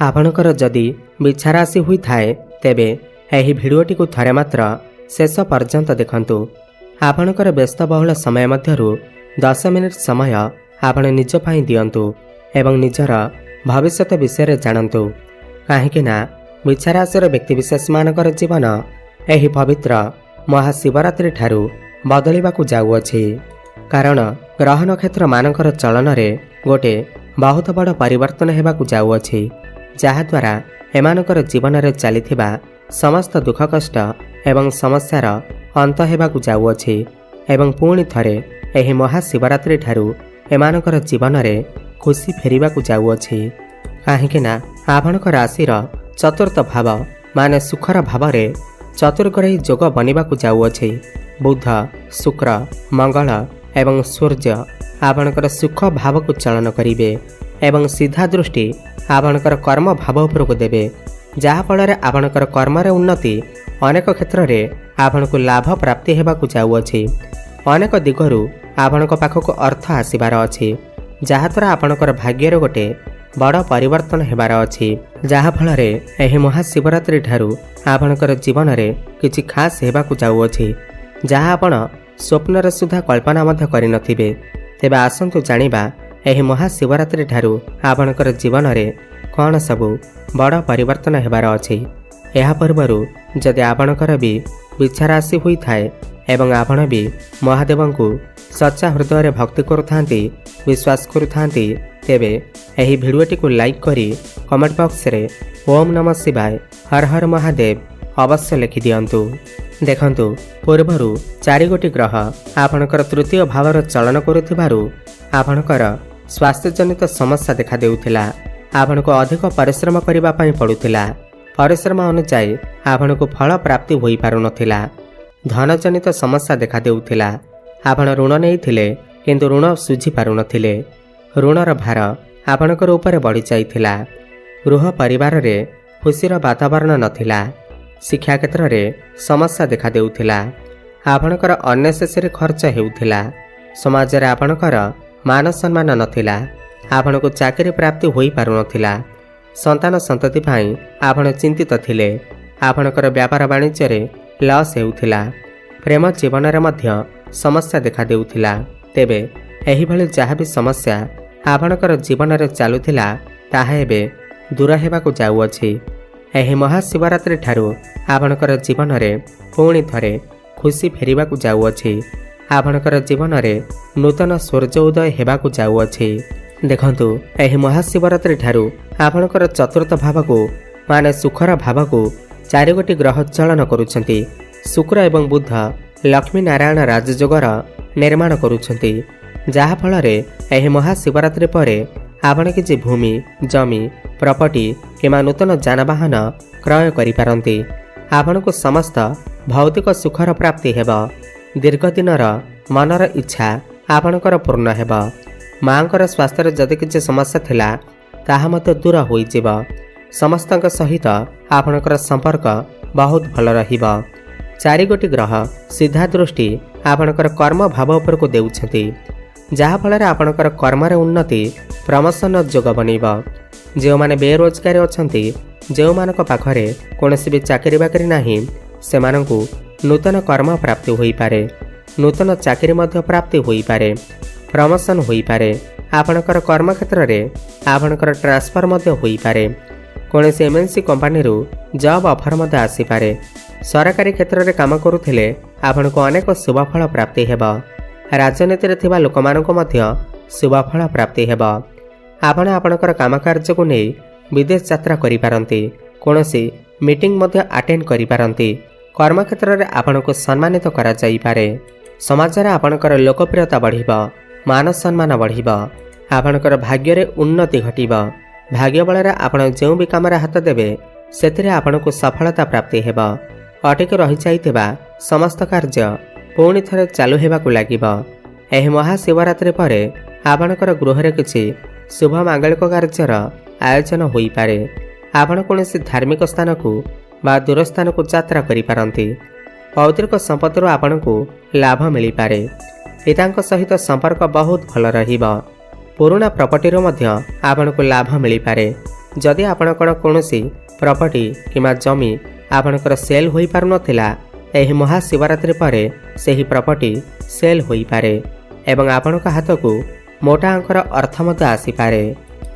आपणकर जदि विचार राशि हुई थाए तेबे एही भिडियोटी को थरे मात्र शेष पर्यंत देखंतु। आपणकर व्यस्तबहुल समय मध्यरु 10 मिनिट समय आपण निज पई दियंतु एवं निजर भविष्यत विषय जानतु। काहेकि ना विचार राशिर व्यक्तिविशेष मानकर जीवन एही पवित्र महाशिवरात्रि ठारू बदलिबाकू जाउअछि। कारण ग्रह नक्षत्र मानकर चलन रे गोटे बहुत बड़ परिवर्तन हेबाकू जाउअछि, जहाद्वारा एमानकर जीवन रे चलिथिबा समस्त दुख कष्ट एवं समस्यार अंत हेबाकू जाउअछि एवं पुणी थरे एही महाशिवरात्रि ठारू एमानकर जीवन रे खुशी फेरिबाकू जाउअछि। काहेकि ना आपणकर राशिर चतुर्थ भाव माने सुखर भाव रे चतुर्ग्रही जोग बनिबाकू जाउअछि। बुध, शुक्र, मंगल एवं सूर्य आपणकर सुख भाव को चलन करिवे एवं सीधा दृष्टि आपणकर कर्म भाव उपरको देवे, जहा फल आपणकर कर्म रे उन्नति अनेक क्षेत्र रे आपणको लाभ प्राप्ति हेबाकू जाउअछि। अनेक दिगरु आपणको पाखको अर्थ आसीबार अछि, जहाद्वारा आपणकर भाग्यर गोटे बड़ परिवर्तन हेबार अछि, जहा फल एही महाशिवरात्रि ठारू आपणकर जीवन रे किछि खास हेबाकू जाउअछि, जहा आपण स्वप्न सुधा कल्पना मध्य करिनथिबे। तेबे आसंतु जानिबा एही महाशिवरात्रि ठारू आपणकर जीवन रे कौन सबु बड़ परिवर्तन हेबार अछि। एहा पूर्वरु जदि आपणकर भी विचार राशि हुई थाए एवं आपण भी महादेवंकु सच्चा हृदय रे भक्ति करुथांती, विश्वास करुथांती, तेबे एही भिडियोटी को लाइक करी कमेंट बॉक्स रे ओम नमः शिवाय हर हर महादेव अवश्य लिखि दियंतु। देखंतु पूर्वरु 4 गोटी ग्रह आपणकर तृतीय भावर चलन करुथिबारु आपणकर स्वास्थ्य जनित समस्या देखा देउथिला। आपणको अधिक परिश्रम करिबा पई पडुथिला। परिश्रम अनुसार आपणको फल प्राप्ति होई पारु नथिला। धन जनित समस्या देखा देउथिला। आपण ऋण नेइथिले किंतु ऋण सुझी पारु नथिले। ऋणर भार आपणकर ऊपर बढ़ी जाइथिला। गृह परिवार रे खुशीर वातावरण नथिला। शिक्षा क्षेत्र रे समस्या देखा देउथिला। आपणकर अननेसेसरी खर्च हेउथिला। समाज रे आपणकर मान सम्मान नथिला। आपणको चाकरी प्राप्ति होई पारु नथिला। संतान संतति भाई आपण चिंतित थिले। आपणकर व्यापार वाणिज्य रे लॉस हेउथिला। प्रेम जीवन रे मध्य समस्या देखा देउथिला। तेबे एही भली जहा भी समस्या आपणकर जीवन रे चालुथिला ताहा एबे दूर हेबाकू जाउअछि। एही महाशिवरात्रि ठारू आपणकर जीवन रे पुणी थरे खुशी फेरिबाकू जाउअछि। आपणकर जीवन रे नूतन सूर्य उदय हेबाकू जाउअछि। देखंतु एही महाशिवरात्रि ठारू आपणकर चतुर्थ भावकू माने सुखर भावकू 4 गोटी ग्रह चलन करुछंती। शुक्र एवं बुध लक्ष्मी नारायण राजयोगर निर्माण करुछंती, जहा फल एही महाशिवरात्रि परे आपण किछि भूमि, जमी, प्रॉपर्टी किमा नूतन जानवाहन क्रय करि पारंती। आपणको समस्त भौतिक सुखर प्राप्ति हेब। दीर्घ दिनर मनर इच्छा आपणकर पूर्ण हेब। मांकर स्वास्थ्य जदि किछि समस्या थिला ताहा मते दूर होई जिव। समस्तक सहित आपणकर संपर्क बहुत भल रहिब। 4 गोटी ग्रह सीधा दृष्टि आपणकर कर्म भाव उपर को देउछंती, जहा फल आपणकर कर्म रे उन्नति प्रमोशन जोग बनिब। जो माने बेरोजगार अछंती, जो मानक पाखरे कोनोसी भी चाकरी बाकरी नाही, सेमानंकु नूतन कर्म प्राप्ति होई पारे। नूतन चाकरी मध्य प्राप्ति होई पारे। प्रमोशन होई पारे। आपणकर कर्म क्षेत्र रे आपणकर ट्रांसफर मध्य होई पारे। कोनोसी एमएनसी कंपनी रु जॉब ऑफर मध्य आसी पारे। सरकारी क्षेत्र रे काम करुथिले आपणको अनेक शुभफल प्राप्ति हेब। राजनीति रे थिबा लोकमाननको मध्य शुभफल प्राप्ति हेब। आपण आपणकर काम कार्य को नै विदेश यात्रा करि पारंती। कोनोसी मीटिंग मध्य अटेंड करि पारंती। कर्म क्षेत्र रे आपणको सम्मानित करा जाई पारे। समाज रे आपणकर लोकप्रियता बढ़िब। मान सम्मान बढ़िब। आपणकर भाग्य रे उन्नति घटिब। भाग्य बल रे आपण जेउ भी काम रे हाथ देबे सेथिरे आपणको सफलता प्राप्ति हेब। अटकी रहि जाइथिबा समस्त कार्य पुणी थरे चालू हेबाकू लागिब। एही महाशिवरात्रि परे आपणकर गृह रे किछि शुभ मांगलिक कार्यर आयोजन होई पारे। आपण कोनोसी धार्मिक स्थान को बा दूर स्थान को यात्रा करि पारंती। पौत्रिक संपत्ति आपणको लाभ मिली पारे। पितांक सहित संपर्क बहुत भल रहिब। पुराना प्रॉपर्टी रो मध्य आपणको लाभ मिली पारे। जदि आपणकर कौनसी प्रॉपर्टी किंवा जमी आपणकर सेल होई पारु नथिला एही महाशिवरात्रि परे सेही प्रॉपर्टी सेल होई पारे एवं आपणक हाथकू मोटा अंकर अर्थ मध्य आसी पारे।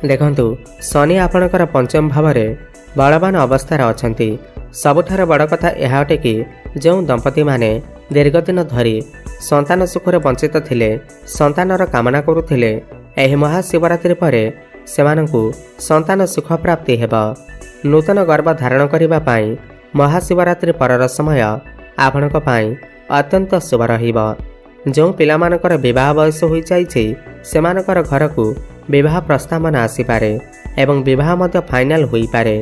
देखंतु शनि आपणकर पंचम भाव में बलवान अवस्थार अछंती। सबुठार बड़ कथा यह अटे कि जो दंपति माने दीर्घ दिन धरी संतान सुखरे वंचित थिले संतानर कामना करुथिले एही महाशिवरात्रि परे सेमानंकु संतान सुख प्राप्ति हेब। नूतन गर्भ धारण करिबा पाई महाशिवरात्रि परर समय आपणक पाई अत्यंत शुभ रहिब। जो पिलामानकर विवाह बयस हो जाइछि सेमानकर घरकू विवाह प्रस्तावना आसीपारे एवं विवाह मध्य फाइनाल होई पारे।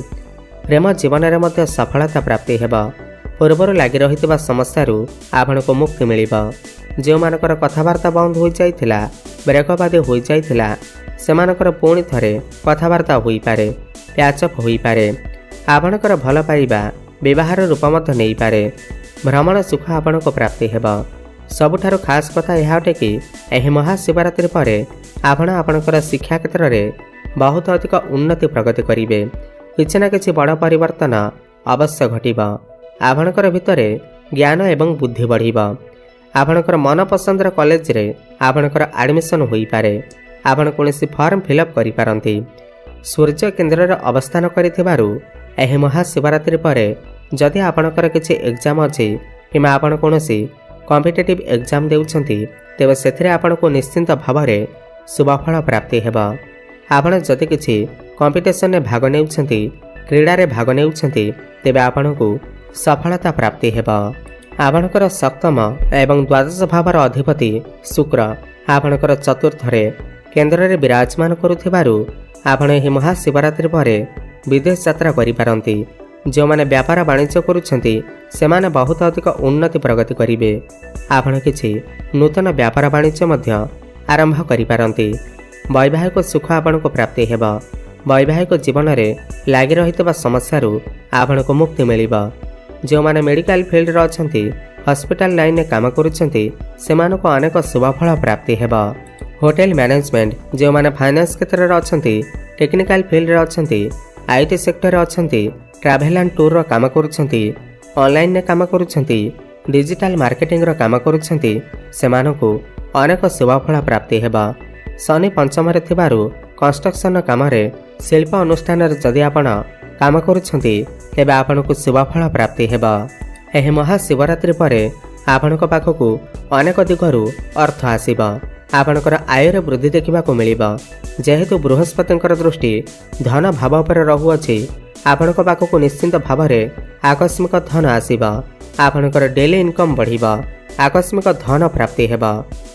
प्रेम जीवन में मध्य सफलता प्राप्ति हेब। पूर्वर लगी रही समस्यारू आपको मुक्ति मिलिब। जो मानकर कथबार्ता बंद हो जाइथिला ब्रेकअप हो जाइथिला सेमानकर पुणी थरे कथबार्ता होई पारे प्याचअप होई पारे। आपणकर भल पाइबा विवाहर रूप मध्य नहीं पारे। भ्रमण सुख आपनको प्राप्ति हेब। सबुठारु खास कथा यह अटे कि एही महाशिवरात्रि परे आपण आपणकर शिक्षा क्षेत्र में बहुत अधिक उन्नति प्रगति करिवे। किछि ना किछि बड़ परिवर्तन अवश्य घटिब। आपणकर भितरे ज्ञान एवं बुद्धि बढ़िब। आपणकर मन पसंदर कॉलेज रे आपणकर एडमिशन होई पारे। आपण कोनोसी फॉर्म फिलअप करि पारंती। सूर्य केंद्र रे अवस्थान करिथिबारु एही महाशिवरात्रि परे जदि आपणकर किछि एग्जाम अछि किमा आपण कोनोसी कॉम्पिटिटिव एग्जाम देउछंती तेबे सेथिरे आपनको निश्चिंत भाव में शुभफल प्राप्ति हेब। आपण जदि किछि कॉम्पिटिशन में भाग नेउछंती क्रीडा रे भाग नेउछंती तेबे आपनको सफलता प्राप्ति हेब। आपणकर सप्तम एवं द्वादश भावर अधिपति शुक्र आपणकर चतुर्थ रे केंद्र रे विराजमान करुथिबारु आपण एही महाशिवरात्रि परे विदेश यात्रा करि पारंती। जो माने व्यापार वाणिज्य करुछंती सेमाने बहुत अधिक उन्नति प्रगति करिवे। आपण किछि नूतन व्यापार वाणिज्य मध्य आरंभ करि पारंती। वैवाहिक सुख आपनको प्राप्ति हेब। वैवाहिक जीवन में लागि रहितबा समस्यारू आपनको मुक्ति मिलिब। जो माने मेडिकल फील्ड रे अछंती हॉस्पिटल लाइन में काम करुछंती सेमानको अनेक शुभफल प्राप्ति हेब। होटल मैनेजमेंट जो माने फाइनेंस क्षेत्र में अछंती टेक्निकल फील्ड रे अछंती आईटी सेक्टर रे अछंती ट्रैवल एंड टूर रो काम करुछंती ऑनलाइन ने काम करुछंती डिजिटल मार्केटिंग रो काम करुछंती सेमानकु अनेक शुभफल प्राप्ति हेब। शनि पंचम रे थिबारु कंस्ट्रक्शन काम रे शिल्प अनुष्ठान रे जदि आपण काम करुछंती तेबे आपनको शुभफल प्राप्ति हेब। एही महाशिवरात्रि परे आपणक पाखकु अनेक दिगरु अर्थ आसीब। आपणकर आय रे वृद्धि देखिबाकु मिलिब। जेहेतु बृहस्पतिंकर दृष्टि धन भाव पर रहुअछि आपणक पाखकु निश्चिंत भाव में आकस्मिक धन आसीब। आपणकर डेली इनकम बढ़िब। आकस्मिक धन प्राप्ति हेब।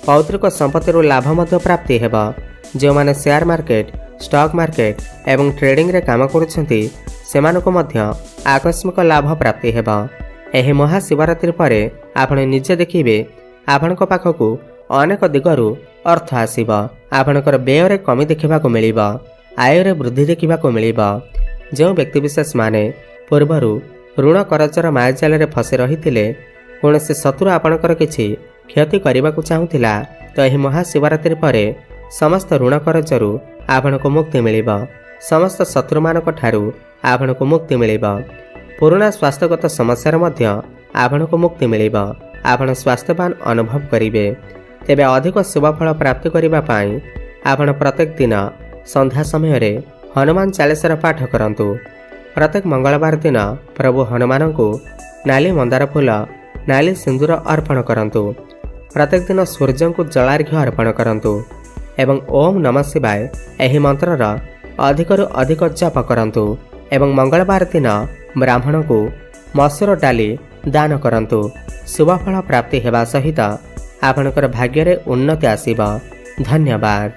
पौत्रिक संपत्ति लाभ मध्य प्राप्ति हेब। जो माने शेयर मार्केट स्टॉक मार्केट एवं ट्रेडिंग रे काम करुछंती सेमानको मध्य आकस्मिक लाभ प्राप्ति हेब। एही महाशिवरात्रि परे आपण निजे देखिबे आपणक पाखकु अनेक दिगरु अर्थ आसीब। आपणकर व्यय रे कमी देखिबाकु मिलिब। आय रे वृद्धि देखिबाकु मिलिब। जो व्यक्तिविशेष माने पूर्वरु ऋण करजर मायाजाल रे फसी रहिथिले कोनोसी शत्रु आपणकर किछि क्षति करबाकु चाहुथिला तो एही महाशिवरात्रि परे समस्त ऋण करजरु आपणको मुक्ति मिलिब। समस्त शत्रु मानक ठारू आपणको मुक्ति मिलिब। पुराना स्वास्थ्यगत समस्या मध्य आपणको मुक्ति मिलिब। आपण स्वास्थ्यवान अनुभव करिवे। तेबे अधिक शुभफल प्राप्ति करिबा पाई आपण प्रत्येक दिन संध्या समय रे हनुमान चालीसार पाठ करंतु। प्रत्येक मंगलवार दिन प्रभु हनुमान को नाली मंदार फूल नाली सिंदूर अर्पण करंतु। प्रत्येक दिन सूर्य को जलार्घ्य अर्पण करंतु एवं ओम नमः शिवाय एही मंत्रर अधिकरु अधिक जप करंतु एवं मंगलवार दिन ब्राह्मण को मसूर डाली दान करंतु। शुभफल प्राप्ति हेबा सहित आपणकर भाग्य रे उन्नति आसीब। धन्यवाद।